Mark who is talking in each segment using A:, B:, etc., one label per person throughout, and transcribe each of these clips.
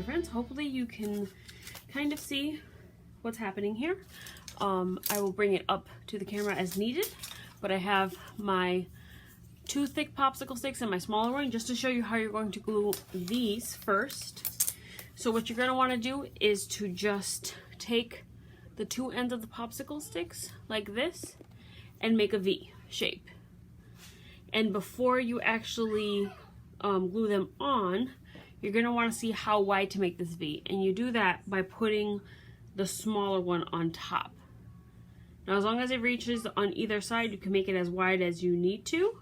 A: friends. Hopefully you can kind of see what's happening here. I will bring it up to the camera as needed, but I have my 2 thick popsicle sticks and my smaller one just to show you how you're going to glue these first. So what you're going to want to do is to just take the 2 ends of the popsicle sticks like this and make a V shape. And before you actually glue them on, you're going to want to see how wide to make this V. And you do that by putting the smaller one on top. Now, as long as it reaches on either side, you can make it as wide as you need to.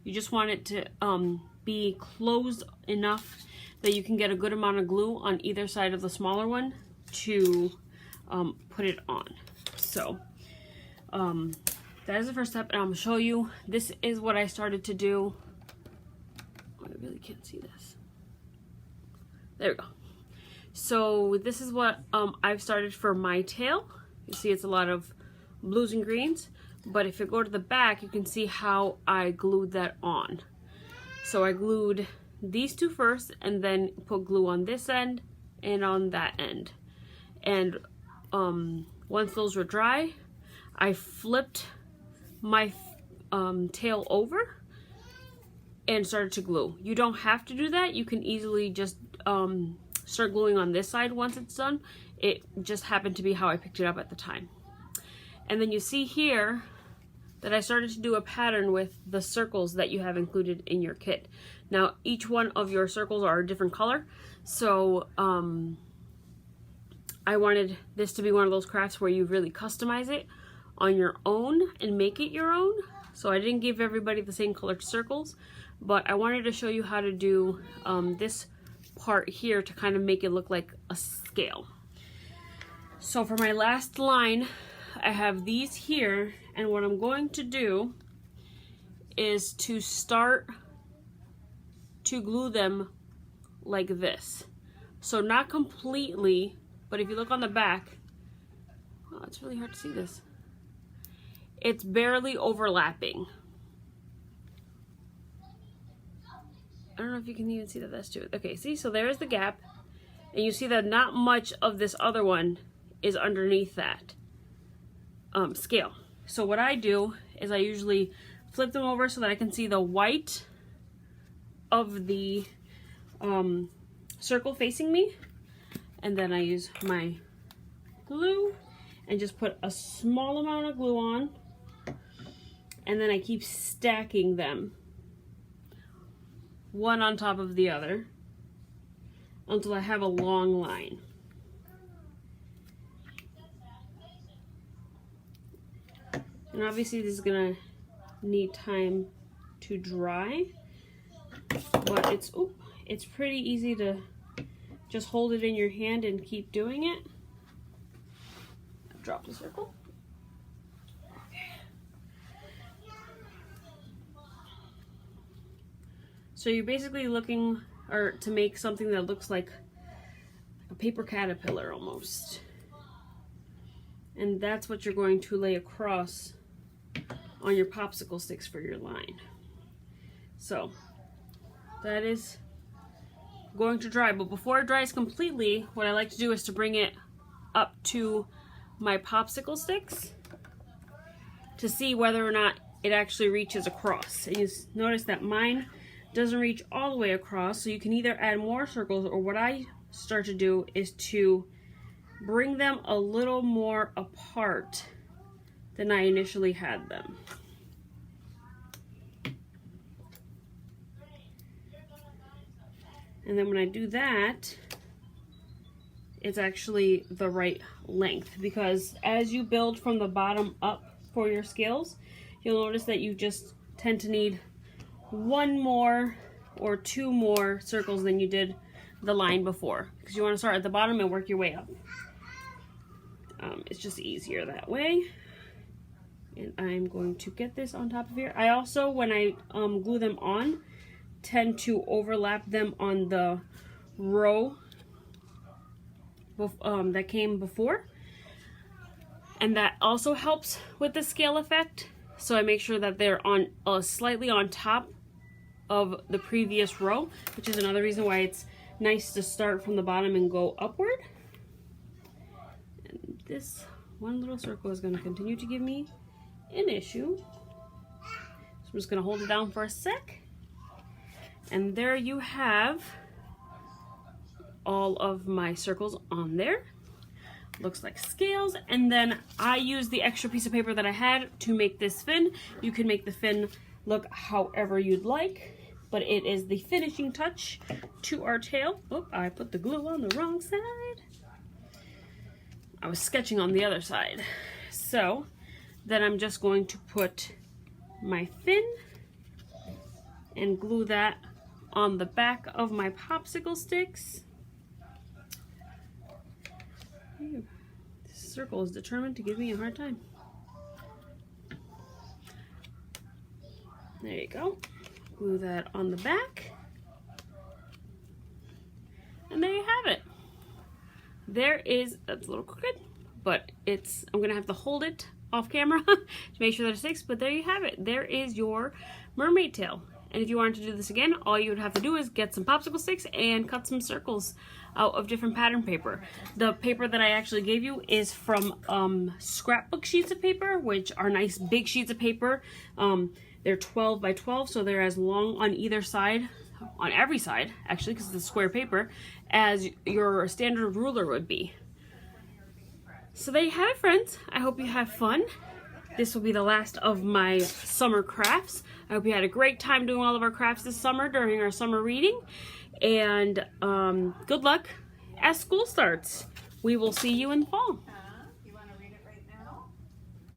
A: You just want it to be closed enough that you can get a good amount of glue on either side of the smaller one to put it on. So that is the first step, and I'm going to show you. This is what I started to do. I really can't see this. There we go. So this is what I've started for my tail. You see it's a lot of blues and greens, but if you go to the back, you can see how I glued that on. So I glued these 2 first and then put glue on this end and on that end. And once those were dry, I flipped my tail over and started to glue. You don't have to do that. You can easily just start gluing on this side once it's done. It just happened to be how I picked it up at the time. And then you see here that I started to do a pattern with the circles that you have included in your kit. Now, each one of your circles are a different color, so I wanted this to be one of those crafts where you really customize it on your own and make it your own. So I didn't give everybody the same colored circles, but I wanted to show you how to do this part here to kind of make it look like a scale. So for my last line, I have these here, and what I'm going to do is to start to glue them like this. So not completely, but if you look on the back, oh, it's really hard to see this. It's barely overlapping. I don't know if you can even see that that's too. Okay, see, so there's the gap, and you see that not much of this other one is underneath that scale. So what I do is I usually flip them over so that I can see the white of the circle facing me, and then I use my glue and just put a small amount of glue on, and then I keep stacking them one on top of the other until I have a long line. And obviously this is gonna need time to dry, but it's pretty easy to just hold it in your hand and keep doing it. Drop the circle. So you're basically looking to make something that looks like a paper caterpillar almost. And that's what you're going to lay across on your popsicle sticks for your line. So that is going to dry, but before it dries completely, what I like to do is to bring it up to my popsicle sticks to see whether or not it actually reaches across. And you notice that mine doesn't reach all the way across, so you can either add more circles, or what I start to do is to bring them a little more apart than I initially had them. And then when I do that, it's actually the right length, because as you build from the bottom up for your scales, you'll notice that you just tend to need 1 more or 2 more circles than you did the line before, because you want to start at the bottom and work your way up. It's just easier that way. And I'm going to get this on top of here. I also, when I glue them on, tend to overlap them on the row that came before, and that also helps with the scale effect. So I make sure that they're on slightly on top of the previous row, which is another reason why it's nice to start from the bottom and go upward. And this one little circle is going to continue to give me an issue. So I'm just going to hold it down for a sec. And there you have all of my circles on there. Looks like scales. And then I used the extra piece of paper that I had to make this fin. You can make the fin look however you'd like, but it is the finishing touch to our tail. Oh, I put the glue on the wrong side. I was sketching on the other side. So then I'm just going to put my fin and glue that on the back of my popsicle sticks. This circle is determined to give me a hard time. There you go. Glue that on the back. And there you have it. There is, that's a little crooked, but I'm gonna have to hold it off camera to make sure that it sticks, but there you have it. There is your mermaid tail. And if you wanted to do this again, all you would have to do is get some popsicle sticks and cut some circles out of different pattern paper. The paper that I actually gave you is from scrapbook sheets of paper, which are nice big sheets of paper. They're 12 by 12, so they're as long on either side, on every side, actually, because it's square paper, as your standard ruler would be. So there you have it, friends. I hope you have fun. This will be the last of my summer crafts. I hope you had a great time doing all of our crafts this summer during our summer reading. And good luck as school starts. We will see you in the fall.